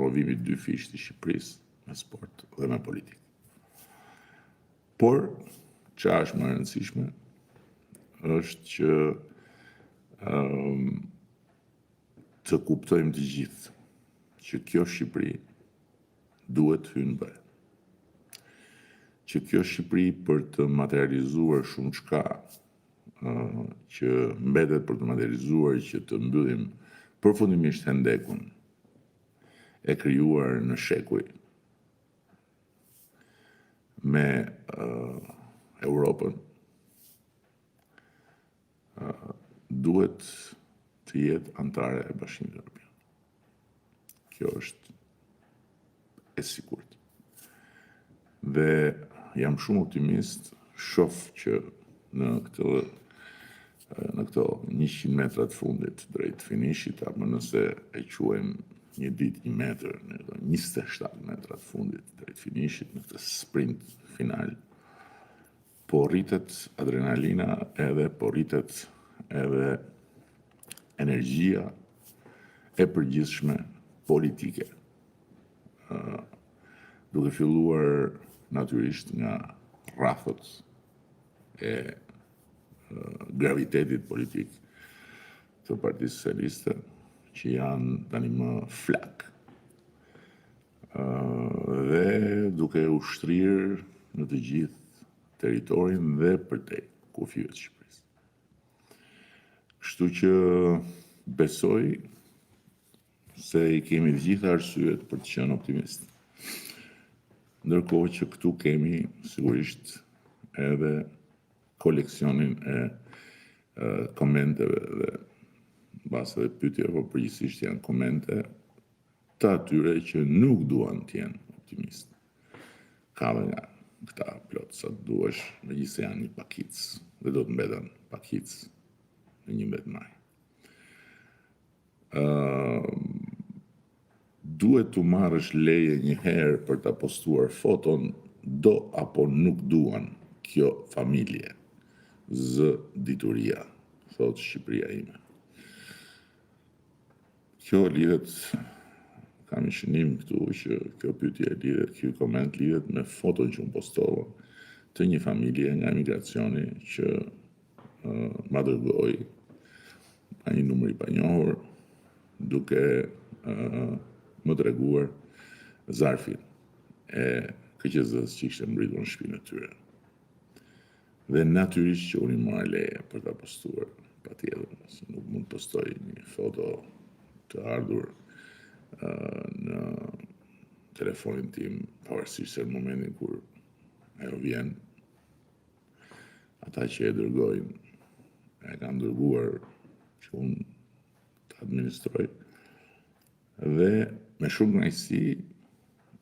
promovimit dy fish të Shqipërisë me sport dhe me politikë. Por, çfarë është më e rëndësishme, është që të kuptojmë të gjithë që kjo Shqipëri duhet hynë bëhe. Që kjo Shqipëri për të materializuar shumë çka që mbetet për të materializuar që të mbyllim përfundimisht hendekun e krijuar në shekuj me Europën, duhet të jetë antare e Bashkimit Evropian. Kjo është e sigurt. Dhe jam shumë optimist, shoh që në këto 100 metrat fundit drejt finishit, apo nëse e quajmë një ditë 1 metër, në 27 metrat fundit drejt finishit, në këtë sprint final, po rritet adrenalina po rritet edhe energjia e përgjithshme politike. Duke filluar natyrisht nga rrafët e gravitetit politik të Partisë Socialiste, që janë tani më flak. Dhe duke ushtrirë në të gjithë territorin dhe përtej kufive të Shqipërisë. Kështu që besoj se i kemi të gjitha arsyet për të qenë optimist. Ndërkohë që këtu kemi sigurisht edhe koleksionin e komenteve dhe mbase dhe pyetje, por përgjithsisht janë komente të atyre që nuk duan të jenë optimist. Ka dhe nga këta plot sa të duash, megjithëse janë një pakic dhe do të mbeten pakic në 11 maj. Duhet të marrësh leje një herë për ta postuar foton do apo nuk duan kjo familje, zë dituria, thot Shqipëria ime. Kjo lidhet, kam i shënim këtu që kjo pyetje lidhet, kjo koment lidhet me foton që unë postova të një familje nga emigracioni që ma dërgoi pa një numër i panjohur, duke më treguar zarfin e KQZ-s që ishte mbritur në shtëpinë e tyre. Dhe natyrisht që unë i mora leje për ta postuar, patjetër, nuk mund të postoj një foto të ardhur në telefonin tim, pavarësisht se në momentin kur ajo vjen, ata që e dërgojnë, e kanë dërguar që unë të administroj, dhe me shumë kënaqësi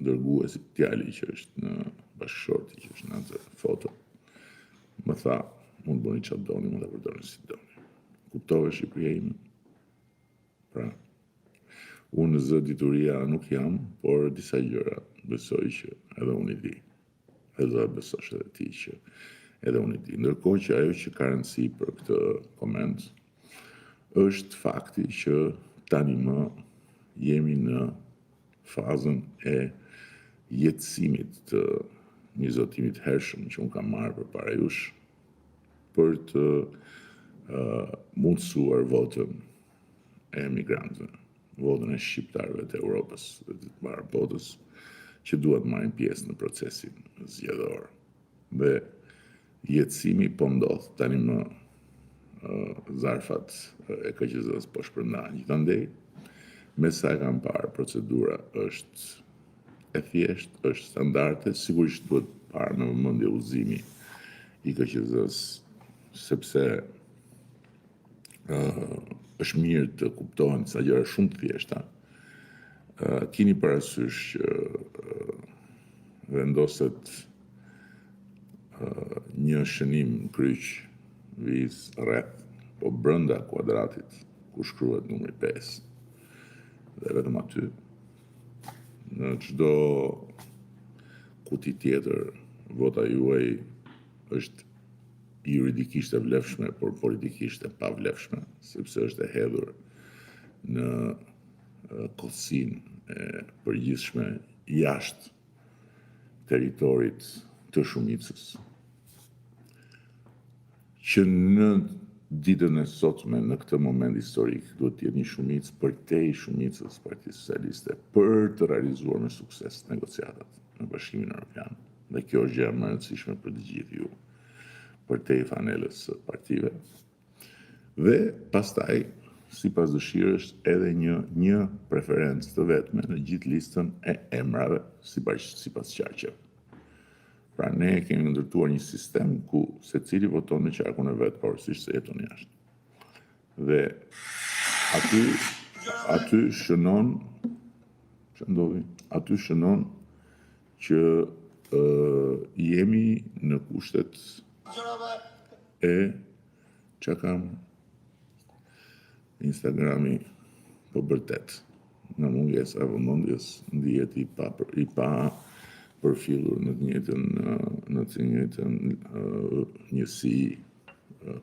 dërguesi djali që është në bashkëshorti, që është në atë foto, më tha, mund bëni çfarë doni, mund ta përdorni si doni. Kuptove Shqipëria ime? Pra, unë zë dituria nuk jam, por disa gjëra besoj që edhe unë i di. Edhe do besosh edhe ti që edhe unë i di. Ndërkohë që ajo që ka rëndësi për këtë koment është fakti që tani më jemi në fazën e jetësimit të një zotimit hershëm që unë kam marrë përpara jush për të mundësuar votën e emigrantëve, votën e shqiptarëve të Europës dhe të marrë botës që duhet marrin pjesë në procesin zgjedhor. Dhe jetësimi po ndodh tani më zarfat e KQZ-s po shpërndahen. Gjithandej, me sa e kam parë, procedura është e thjeshtë, është standarde, sigurisht duhet parë me vëmendje udhëzimi i KQZ-s, sepse është mirë të kuptohen disa gjëra shumë të thjeshta. Keni parasysh që vendoset një shënim kryq viz rreth, po brenda kuadratit ku shkruhet numri 5. Dhe vetëm aty, në çdo kuti tjetër, vota juaj është juridikisht e vlefshme, por politikisht e pavlefshme, sepse është e hedhur në kotësinë e përgjithshme jashtë territorit të shumicës, që në ditën e sotme, në këtë moment historik, duhet të jetë një shumicë përtej shumicës Partisë Socialiste për të realizuar me sukses negociatat në Bashkimin Evropian. Dhe kjo është gjë më e rëndësishme për të gjithë ju, përtej fanelës së partive. Dhe pastaj, sipas dëshirës, edhe një preferencë të vetme në gjithë listën e emrave sipas qarqeve. Pra ne kemi ndërtuar një sistem ku secili voton në qarkun e vet, pavarësisht se jeton jashtë. Dhe aty shënon që jemi në kushtet e çka kam Instagrami po bërtet. Nga mungesa e vëmendjes ndihet i pa përfillur në të njëjtën njësi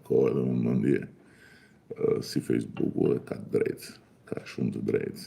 kohë dhe vëmendje si Facebooku dhe ka shumë të drejtë.